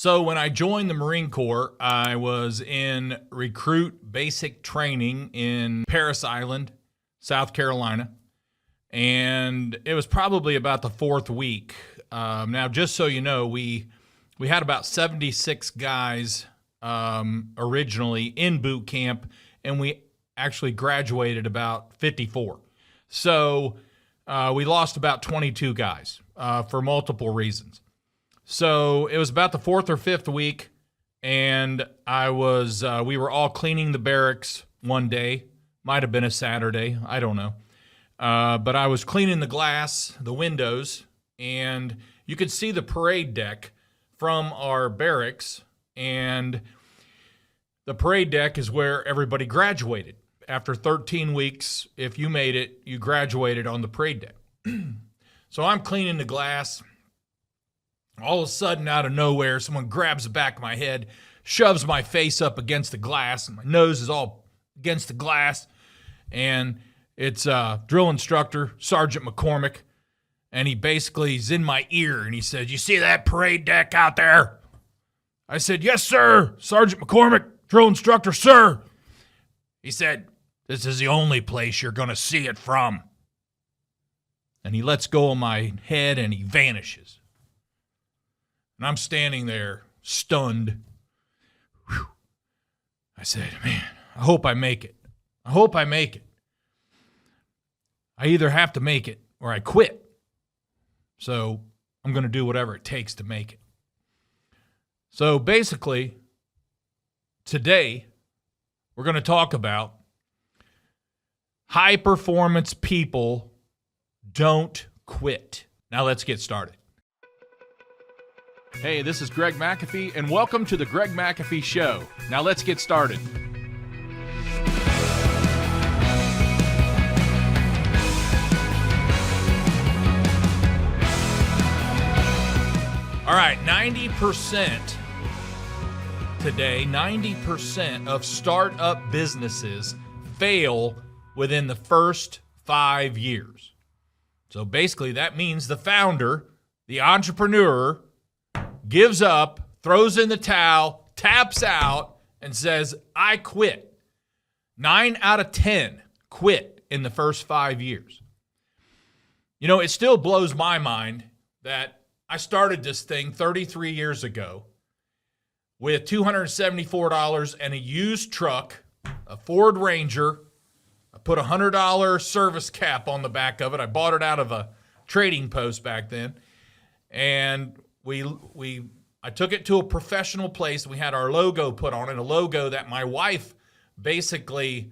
So when I joined the Marine Corps, I was in recruit basic training in Parris Island, South Carolina, and it was probably about the fourth week. Now, just so you know, we had about 76 guys originally in boot camp, and we actually graduated about 54. So we lost about 22 guys for multiple reasons. So it was about the fourth or fifth week, and we were all cleaning the barracks one day. Might have been a Saturday, I don't know. But I was cleaning the glass, the windows, and you could see the parade deck from our barracks, and the parade deck is where everybody graduated. After 13 weeks, if you made it, you graduated on the parade deck. So I'm cleaning the glass. All of a sudden, out of nowhere, someone grabs the back of my head, shoves my face up against the glass, and my nose is all against the glass. And it's drill instructor, Sergeant McCormick, and he basically is in my ear, and he said, "You see that parade deck out there?" I said, "Yes, sir, Sergeant McCormick, drill instructor, sir." He said, "This is the only place you're going to see it from." And he lets go of my head, and he vanishes. And I'm standing there, stunned. Whew. I said, "Man, I hope I make it. I hope I make it. I either have to make it or I quit. So I'm going to do whatever it takes to make it." So basically, today, we're going to talk about high-performance people don't quit. Now let's get started. Hey, this is Greg McAfee, and welcome to the Greg McAfee Show. Now let's get started. All right, 90% today, 90% of startup businesses fail within the first 5 years. So basically that means the founder, the entrepreneur, gives up, throws in the towel, taps out, and says, "I quit." 9 out of 10 quit in the first 5 years. You know, it still blows my mind that I started this thing 33 years ago with $274 and a used truck, a Ford Ranger. I put a $100 service cap on the back of it. I bought it out of a trading post back then. And I took it to a professional place. We had our logo put on it, a logo that my wife basically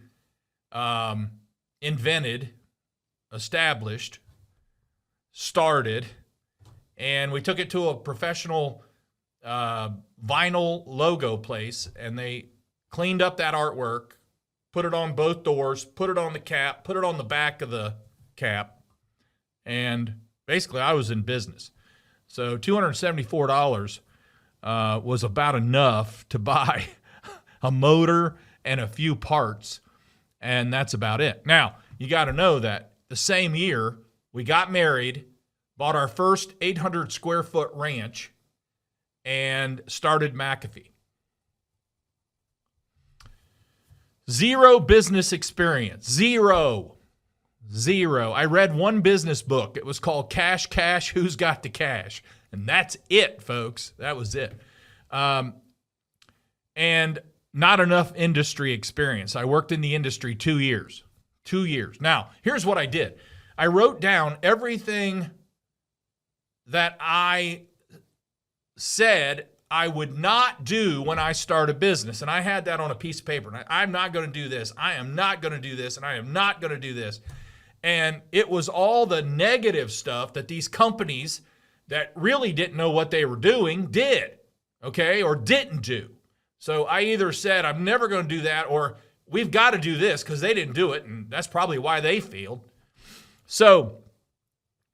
invented, established, started, and we took it to a professional vinyl logo place, and they cleaned up that artwork, put it on both doors, put it on the cap, put it on the back of the cap, and basically I was in business. So $274 was about enough to buy a motor and a few parts, and that's about it. Now, you got to know that the same year we got married, bought our first 800 square foot ranch, and started McAfee. Zero business experience. Zero. I read one business book. It was called Cash, Who's Got the Cash? And that's it, folks. That was it. And not enough industry experience. I worked in the industry 2 years. 2 years. Now, here's what I did. I wrote down everything that I said I would not do when I start a business. And I had that on a piece of paper. And I'm not going to do this. I am not going to do this. And I am not going to do this. And it was all the negative stuff that these companies that really didn't know what they were doing did, okay, or didn't do. So I either said, I'm never going to do that, or we've got to do this because they didn't do it, and that's probably why they failed. So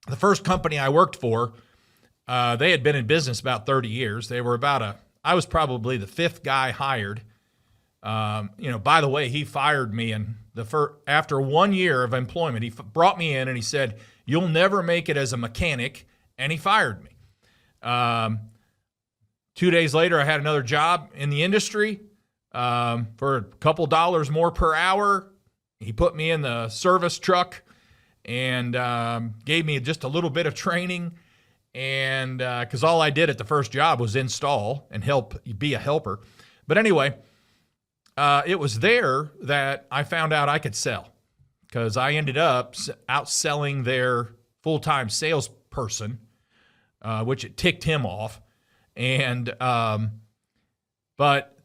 the first company I worked for, they had been in business about 30 years. They were I was probably the fifth guy hired. By the way, he fired me after 1 year of employment. He brought me in and he said, "You'll never make it as a mechanic," and he fired me. 2 days later, I had another job in the industry for a couple dollars more per hour. He put me in the service truck and gave me just a little bit of training. And because all I did at the first job was install and be a helper. But anyway, it was there that I found out I could sell, because I ended up outselling their full-time salesperson, which it ticked him off. And but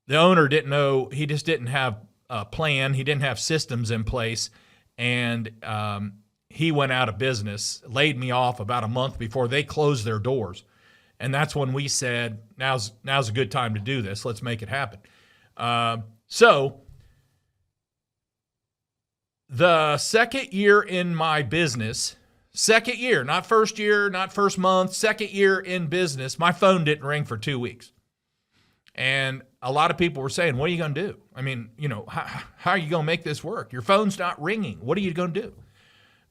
the owner didn't know. He just didn't have a plan. He didn't have systems in place. And he went out of business, laid me off about a month before they closed their doors. And that's when we said, now's a good time to do this. Let's make it happen. So the second year in my business, second year, not first year, not first month, second year in business, my phone didn't ring for 2 weeks. And a lot of people were saying, what are you going to do? I mean, how are you going to make this work? Your phone's not ringing. What are you going to do?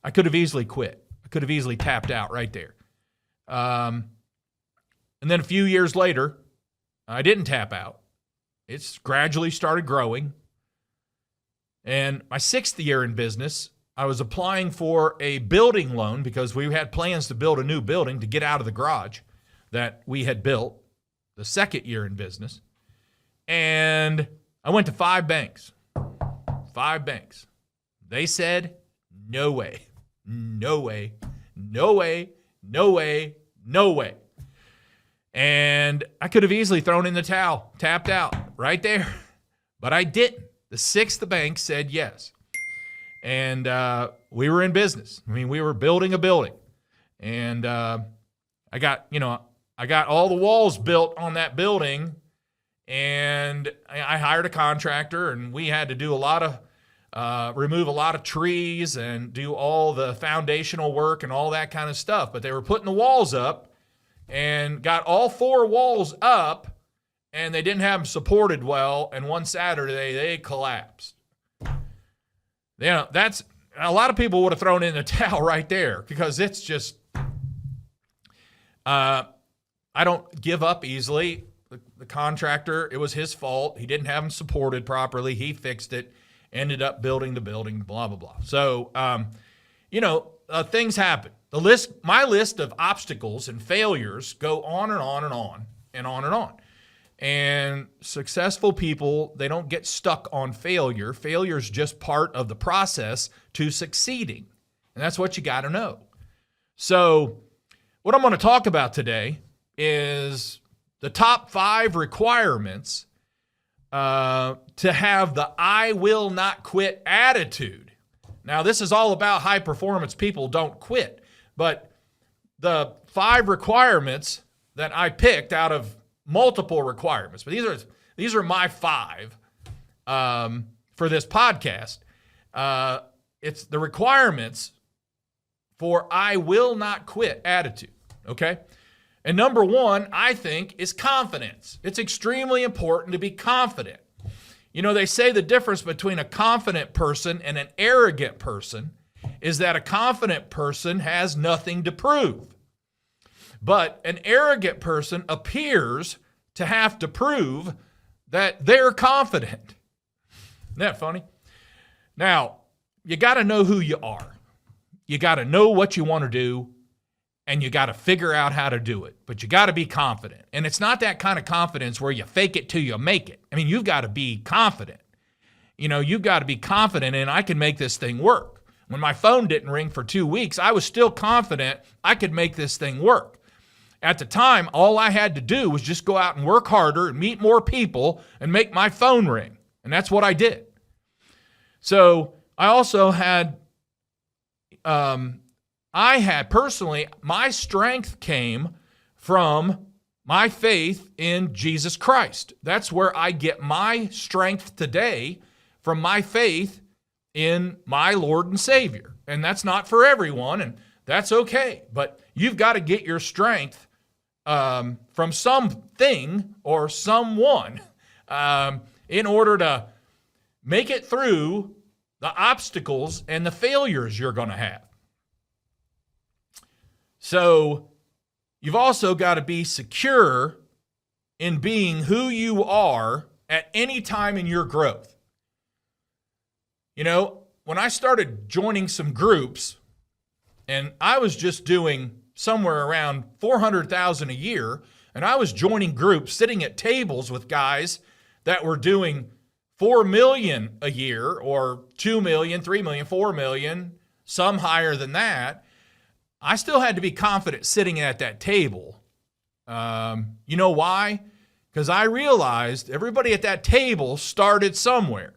I could have easily quit. I could have easily tapped out right there. And then a few years later, I didn't tap out. It's gradually started growing. And my 6th year in business, I was applying for a building loan because we had plans to build a new building to get out of the garage that we had built the 2nd year in business. And I went to 5 banks. 5 banks. They said, no way, no way, no way, no way, no way. And I could have easily thrown in the towel, tapped out right there, but I didn't. The 6th bank said yes. And we were in business. I mean, we were building a building. And I got all the walls built on that building, and I hired a contractor, and we had to do remove a lot of trees and do all the foundational work and all that kind of stuff. But they were putting the walls up and got all 4 walls up, and they didn't have them supported well. And one Saturday, they collapsed. That's a lot of people would have thrown in the towel right there, because it's just, I don't give up easily. The contractor, it was his fault. He didn't have them supported properly. He fixed it, ended up building the building, blah, blah, blah. So, things happen. My list of obstacles and failures go on and on and on and on and on. And successful people, they don't get stuck on failure. Failure is just part of the process to succeeding. And that's what you got to know. So what I'm going to talk about today is the top 5 requirements to have the I will not quit attitude. Now, this is all about high performance people don't quit. But the 5 requirements that I picked out of multiple requirements, but these are my 5 for this podcast. It's the requirements for I will not quit attitude, okay? And number 1, I think, is confidence. It's extremely important to be confident. They say the difference between a confident person and an arrogant person is that a confident person has nothing to prove. But an arrogant person appears to have to prove that they're confident. Isn't that funny? Now, you got to know who you are. You got to know what you want to do, and you got to figure out how to do it. But you got to be confident. And it's not that kind of confidence where you fake it till you make it. I mean, you've got to be confident. You've got to be confident in, I can make this thing work. When my phone didn't ring for 2 weeks, I was still confident I could make this thing work. At the time, all I had to do was just go out and work harder and meet more people and make my phone ring. And that's what I did. So I also had, personally, my strength came from my faith in Jesus Christ. That's where I get my strength today, from my faith in my Lord and Savior. And that's not for everyone, and that's okay. But you've got to get your strength from something or someone in order to make it through the obstacles and the failures you're going to have. So you've also got to be secure in being who you are at any time in your growth. You know, when I started joining some groups, and I was just doing somewhere around $400,000 a year, and I was joining groups, sitting at tables with guys that were doing $4 million a year, or $2 million, $3 million, $4 million, some higher than that. I still had to be confident sitting at that table. You know why? Because I realized everybody at that table started somewhere.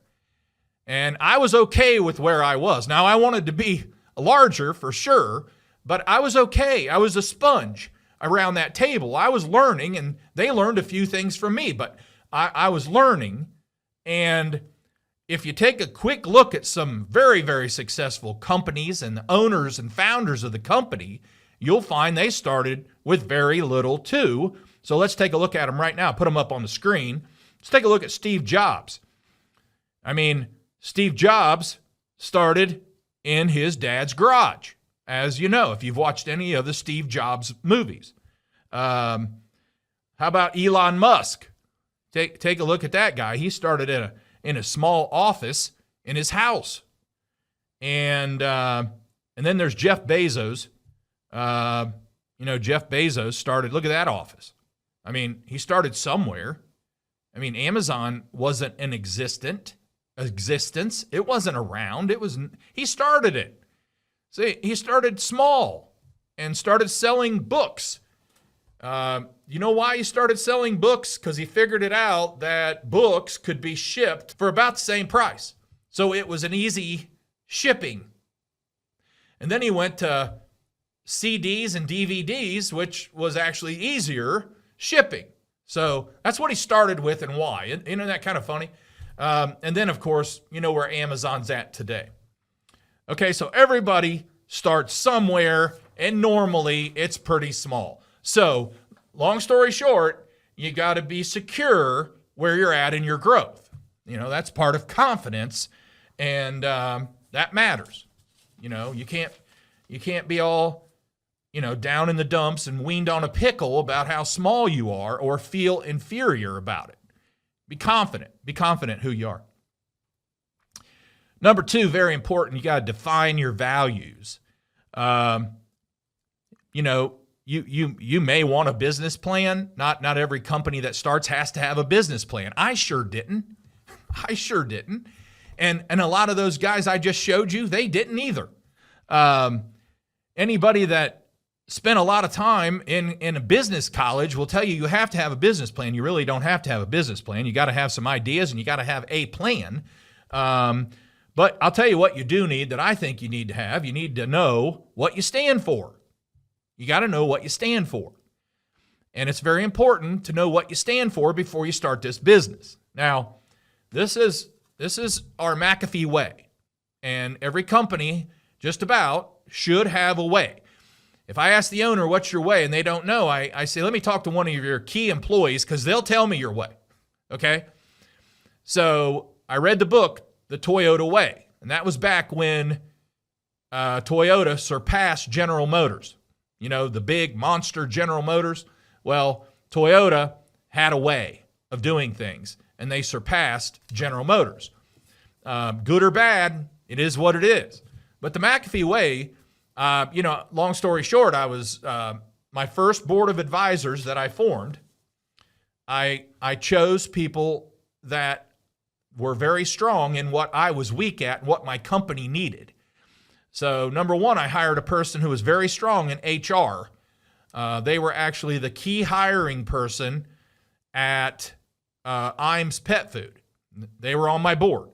And I was okay with where I was. Now, I wanted to be larger for sure, but I was okay. I was a sponge around that table. I was learning, and they learned a few things from me, but I was learning. And if you take a quick look at some very, very successful companies and the owners and founders of the company, you'll find they started with very little too. So let's take a look at them right now. Put them up on the screen. Let's take a look at Steve Jobs. I mean, Steve Jobs started in his dad's garage, as you know, if you've watched any of the Steve Jobs movies. How about Elon Musk? Take a look at that guy. He started in a small office in his house. And then there's Jeff Bezos. Jeff Bezos started, look at that office. I mean, he started somewhere. I mean, Amazon wasn't an existence. It wasn't around. He started it. See, he started small and started selling books. You know why he started selling books? Because he figured it out that books could be shipped for about the same price. So it was an easy shipping. And then he went to CDs and DVDs, which was actually easier shipping. So that's what he started with and why. Isn't that kind of funny? And then, of course, you know where Amazon's at today. Okay, so everybody starts somewhere, and normally it's pretty small. So, long story short, you got to be secure where you're at in your growth. You know, that's part of confidence, and that matters. You know, you can't be all, down in the dumps and weaned on a pickle about how small you are or feel inferior about it. Be confident. Be confident who you are. Number 2, very important, you got to define your values. You may want a business plan. Not every company that starts has to have a business plan. I sure didn't. And a lot of those guys I just showed you, they didn't either. Anybody that spent a lot of time in a business college will tell you have to have a business plan. You really don't have to have a business plan. You got to have some ideas, and you got to have a plan. But I'll tell you what you do need that I think you need to have. You need to know what you stand for. You got to know what you stand for. And it's very important to know what you stand for before you start this business. Now, this is our McAfee way. And every company just about should have a way. If I ask the owner, what's your way, and they don't know, I say, let me talk to one of your key employees because they'll tell me your way, okay? So I read the book, The Toyota Way, and that was back when Toyota surpassed General Motors. You know, the big monster General Motors. Well, Toyota had a way of doing things, and they surpassed General Motors. Good or bad, it is what it is. But the McAfee Way, long story short, I was my first board of advisors that I formed. I chose people that were very strong in what I was weak at and what my company needed. So number 1, I hired a person who was very strong in HR. They were actually the key hiring person at Imes Pet Food. They were on my board.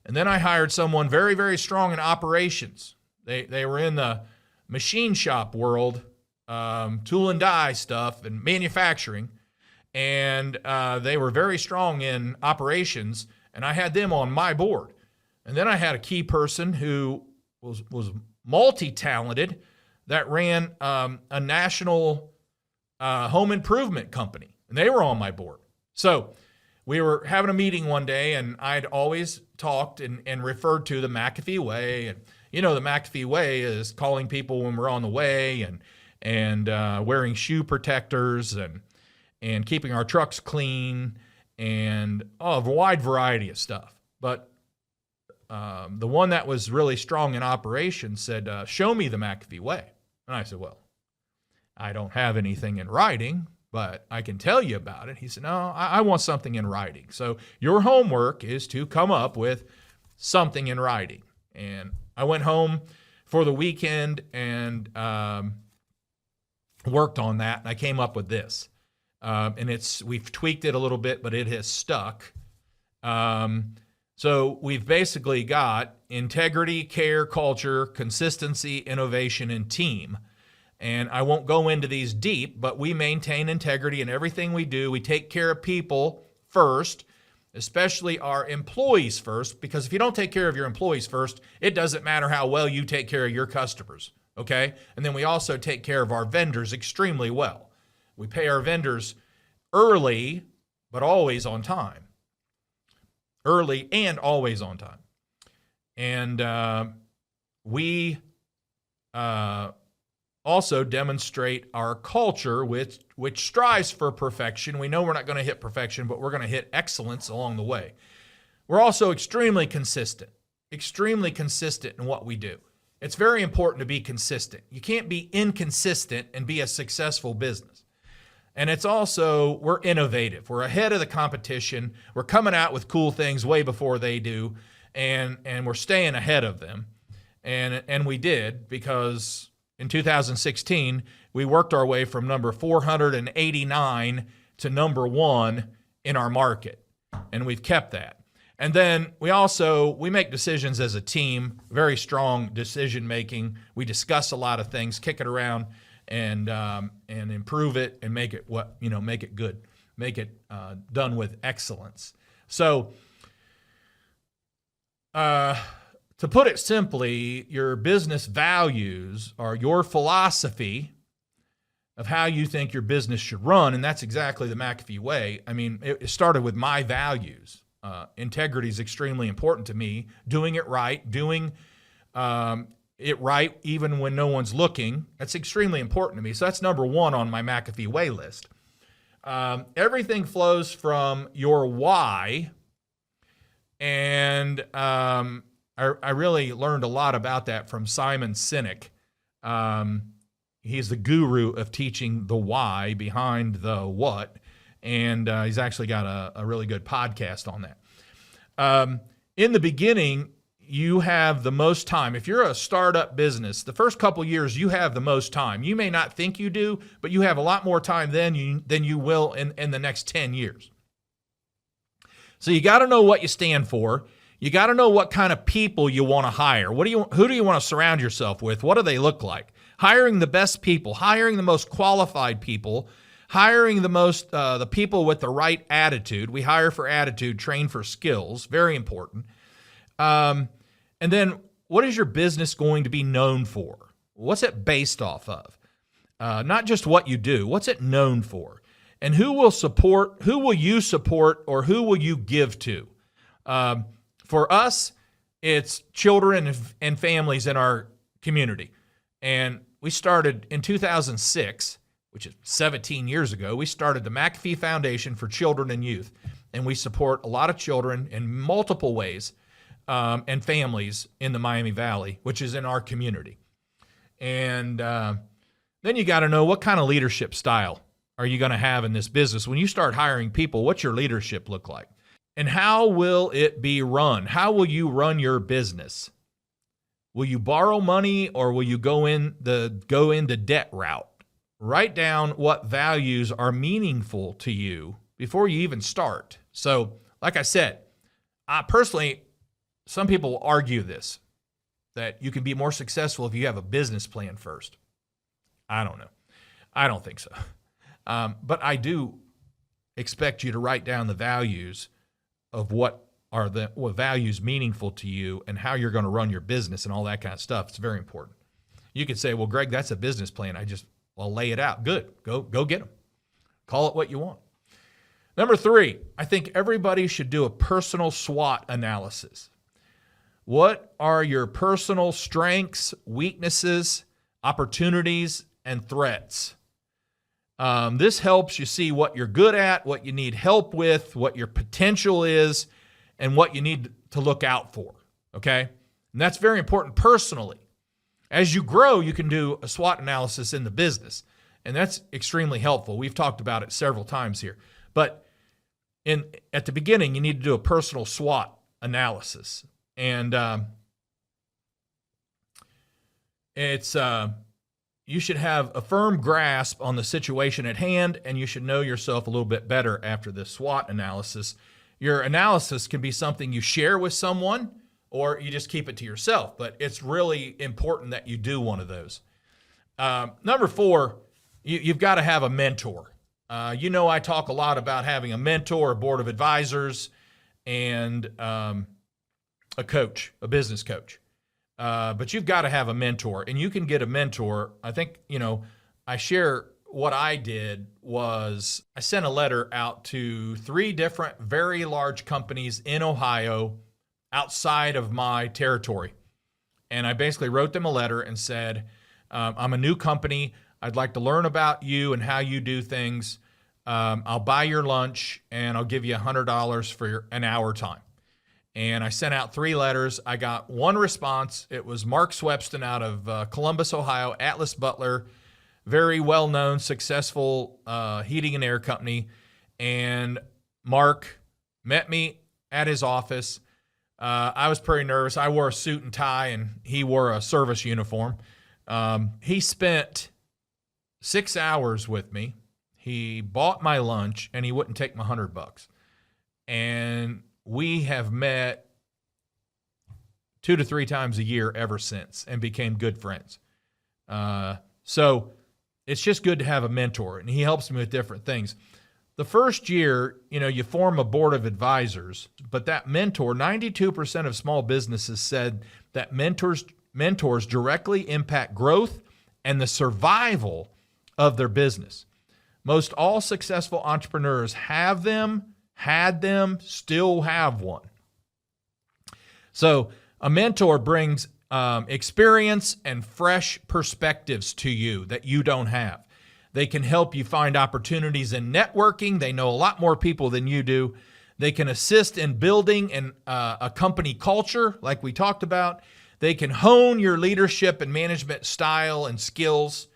And then I hired someone very, very strong in operations. They were in the machine shop world, tool and die stuff and manufacturing. And they were very strong in operations, and I had them on my board. And then I had a key person who was multi-talented that ran a national home improvement company, and they were on my board. So we were having a meeting one day, and I'd always talked and referred to the McAfee Way. And, the McAfee Way is calling people when we're on the way and wearing shoe protectors and keeping our trucks clean and a wide variety of stuff. But the one that was really strong in operation said, show me the McAfee Way. And I said, well, I don't have anything in writing, but I can tell you about it. He said, no, I want something in writing. So your homework is to come up with something in writing. And I went home for the weekend and worked on that, and I came up with this. And we've tweaked it a little bit, but it has stuck. So we've basically got integrity, care, culture, consistency, innovation, and team. And I won't go into these deep, but we maintain integrity in everything we do. We take care of people first, especially our employees first, because if you don't take care of your employees first, it doesn't matter how well you take care of your customers, okay? And then we also take care of our vendors extremely well. We pay our vendors early, but always on time. Early and always on time. And we also demonstrate our culture, which strives for perfection. We know we're not going to hit perfection, but we're going to hit excellence along the way. We're also extremely consistent in what we do. It's very important to be consistent. You can't be inconsistent and be a successful business. And it's also, we're innovative. We're ahead of the competition. We're coming out with cool things way before they do, and we're staying ahead of them. And we did, because in 2016, we worked our way from number 489 to number 1 in our market, and we've kept that. And then we make decisions as a team, very strong decision making. We discuss a lot of things, kick it around, and improve it and make it good, make it done with excellence. So, to put it simply, your business values are your philosophy of how you think your business should run, and that's exactly the McAfee Way. I mean, it started with my values. Integrity is extremely important to me. Doing it right, doing it right even when no one's looking, that's extremely important to me. So that's number 1 on my McAfee Way list. Everything flows from your why, and I really learned a lot about that from Simon Sinek. He's the guru of teaching the why behind the what, and he's actually got a really good podcast on that. In the beginning, you have the most time. If you're a startup business, the first couple years, you have the most time. You may not think you do, but you have a lot more time than you will in the next 10 years. So you got to know what you stand for. You got to know what kind of people you want to hire. Who do you want to surround yourself with? What do they look like? Hiring the best people, hiring the most qualified people, hiring the people with the right attitude. We hire for attitude, train for skills. Very important. And then, what is your business going to be known for? What's it based off of? Not just what you do. What's it known for? And who will you support, or who will you give to? For us, it's children and families in our community. And we started in 2006, which is 17 years ago. We started the McAfee Foundation for Children and Youth. And we support a lot of children in multiple ways, and families in the Miami Valley, which is in our community. And then you got to know, what kind of leadership style are you going to have in this business? When you start hiring people, what's your leadership look like? And how will it be run? How will you run your business? Will you borrow money, or will you go into debt route? Write down what values are meaningful to you before you even start. So, like I said, I personally, some people will argue this, that you can be more successful if you have a business plan first. I don't know. I don't think so. But I do expect you to write down the values of what values meaningful to you and how you're going to run your business and all that kind of stuff. It's very important. You could say, well, Greg, that's a business plan. I'll lay it out. Good. Go get them. Call it what you want. Number 3, I think everybody should do a personal SWOT analysis. What are your personal strengths, weaknesses, opportunities, and threats? This helps you see what you're good at, what you need help with, what your potential is, and what you need to look out for, okay? And that's very important personally. As you grow, you can do a SWOT analysis in the business, and that's extremely helpful. We've talked about it several times here. But at the beginning, you need to do a personal SWOT analysis. And you should have a firm grasp on the situation at hand, and you should know yourself a little bit better after this SWOT analysis. Your analysis can be something you share with someone, or you just keep it to yourself, but it's really important that you do one of those. Number 4, you've got to have a mentor. I talk a lot about having a mentor, a board of advisors, and a coach, a business coach. But you've got to have a mentor, and you can get a mentor. I think, I share what I did was I sent a letter out to 3 different very large companies in Ohio outside of my territory. And I basically wrote them a letter and said, I'm a new company. I'd like to learn about you and how you do things. I'll buy your lunch and I'll give you $100 for an hour time. And I sent out 3 letters. I got 1 response. It was Mark Swepston out of Columbus, Ohio, Atlas Butler, very well-known, successful heating and air company. And Mark met me at his office. I was pretty nervous. I wore a suit and tie, and he wore a service uniform. He spent 6 hours with me. He bought my lunch, and he wouldn't take my $100. And we have met 2 to 3 times a year ever since and became good friends. So it's just good to have a mentor, and he helps me with different things. The first year, you form a board of advisors, but that mentor, 92% of small businesses said that mentors directly impact growth and the survival of their business. Most all successful entrepreneurs have them, had them, still have one. So a mentor brings experience and fresh perspectives to you that you don't have. They can help you find opportunities in networking. They know a lot more people than you do. They can assist in building a company culture, like we talked about. They can hone your leadership and management style and skills.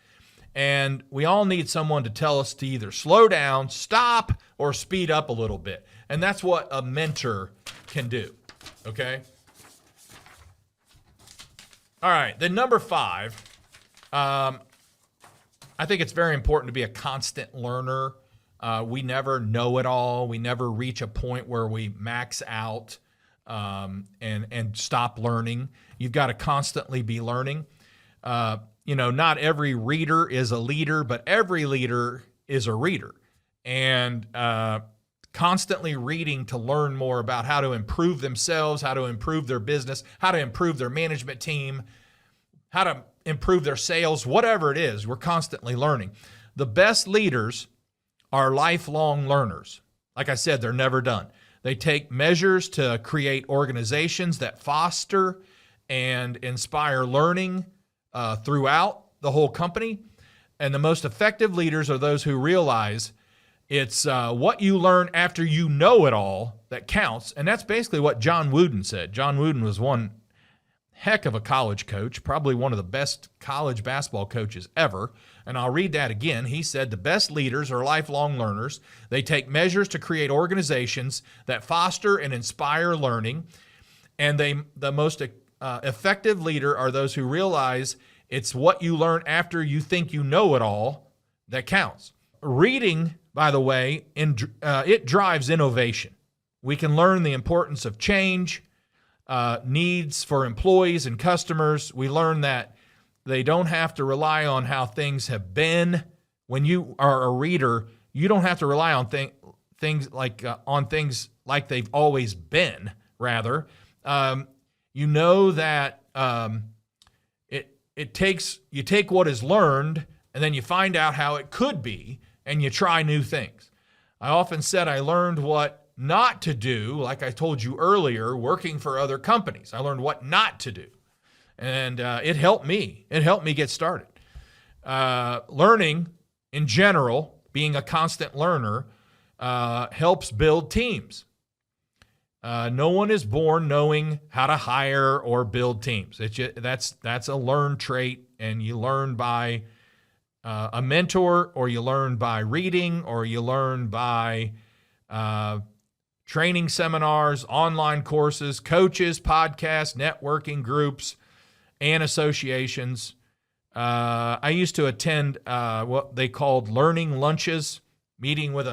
And we all need someone to tell us to either slow down, stop, or speed up a little bit. And that's what a mentor can do, okay? All right, then number 5, I think it's very important to be a constant learner. We never know it all. We never reach a point where we max out and stop learning. You've got to constantly be learning. Not every reader is a leader, but every leader is a reader. And constantly reading to learn more about how to improve themselves, how to improve their business, how to improve their management team, how to improve their sales, whatever it is, we're constantly learning. The best leaders are lifelong learners. Like I said, they're never done. They take measures to create organizations that foster and inspire learning throughout the whole company. And the most effective leaders are those who realize it's what you learn after you know it all that counts. And that's basically what John Wooden said. John Wooden was one heck of a college coach, probably one of the best college basketball coaches ever. And I'll read that again. He said, the best leaders are lifelong learners. They take measures to create organizations that foster and inspire learning. And the most effective leader are those who realize it's what you learn after you think you know it all that counts. Reading, by the way, it drives innovation. We can learn the importance of change, needs for employees and customers. We learn that they don't have to rely on how things have been. When you are a reader, you don't have to rely on things like they've always been. Rather, you know that you take what is learned and then you find out how it could be, and you try new things. I often said I learned what not to do, like I told you earlier, working for other companies. I learned what not to do. And it helped me. It helped me get started. Learning in general, being a constant learner, helps build teams. No one is born knowing how to hire or build teams. That's a learned trait, and you learn by a mentor, or you learn by reading, or you learn by training seminars, online courses, coaches, podcasts, networking groups, and associations. I used to attend what they called learning lunches, meeting with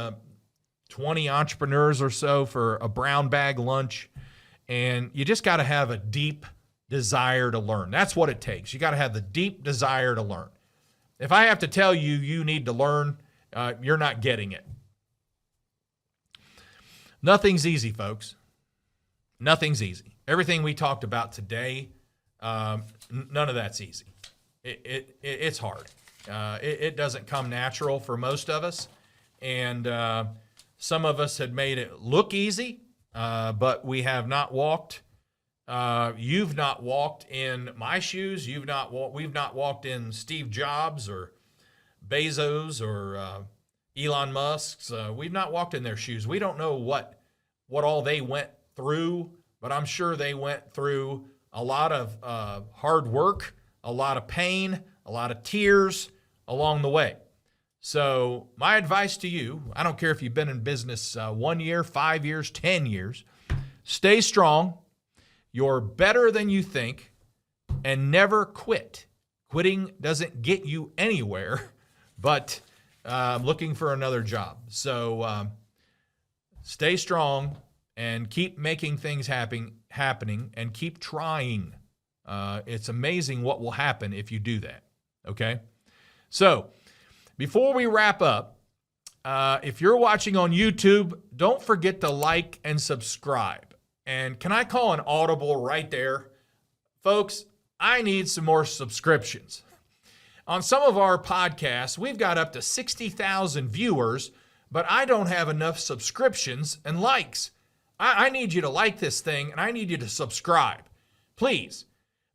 20 entrepreneurs or so for a brown bag lunch. And you just got to have a deep desire to learn. That's what it takes. You got to have the deep desire to learn. If I have to tell you, you need to learn, you're not getting it. Nothing's easy, folks. Nothing's easy. Everything we talked about today, none of that's easy. It's hard. It doesn't come natural for most of us. And some of us had made it look easy, but we have not walked. You've not walked in my shoes. We've not walked in Steve Jobs or Bezos or Elon Musk's. We've not walked in their shoes. We don't know what all they went through, but I'm sure they went through a lot of hard work, a lot of pain, a lot of tears along the way. So my advice to you, I don't care if you've been in business 1 year, 5 years, 10 years, stay strong. You're better than you think, and never quit. Quitting doesn't get you anywhere, but looking for another job. So stay strong and keep making things happening and keep trying. It's amazing what will happen if you do that, okay? So before we wrap up, if you're watching on YouTube, don't forget to like and subscribe. And can I call an audible right there? Folks, I need some more subscriptions. On some of our podcasts, we've got up to 60,000 viewers, but I don't have enough subscriptions and likes. I need you to like this thing, and I need you to subscribe. Please.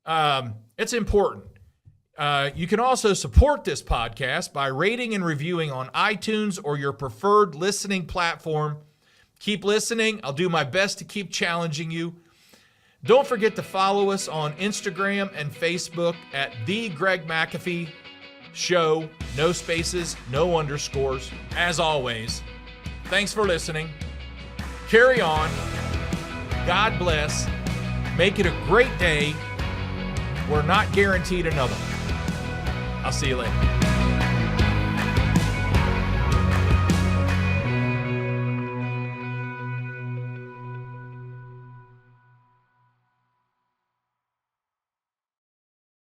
It's important. You can also support this podcast by rating and reviewing on iTunes or your preferred listening platform. Keep listening. I'll do my best to keep challenging you. Don't forget to follow us on Instagram and Facebook at The Greg McAfee Show. No spaces, no underscores. As always, thanks for listening. Carry on. God bless. Make it a great day. We're not guaranteed another one. I'll see you later.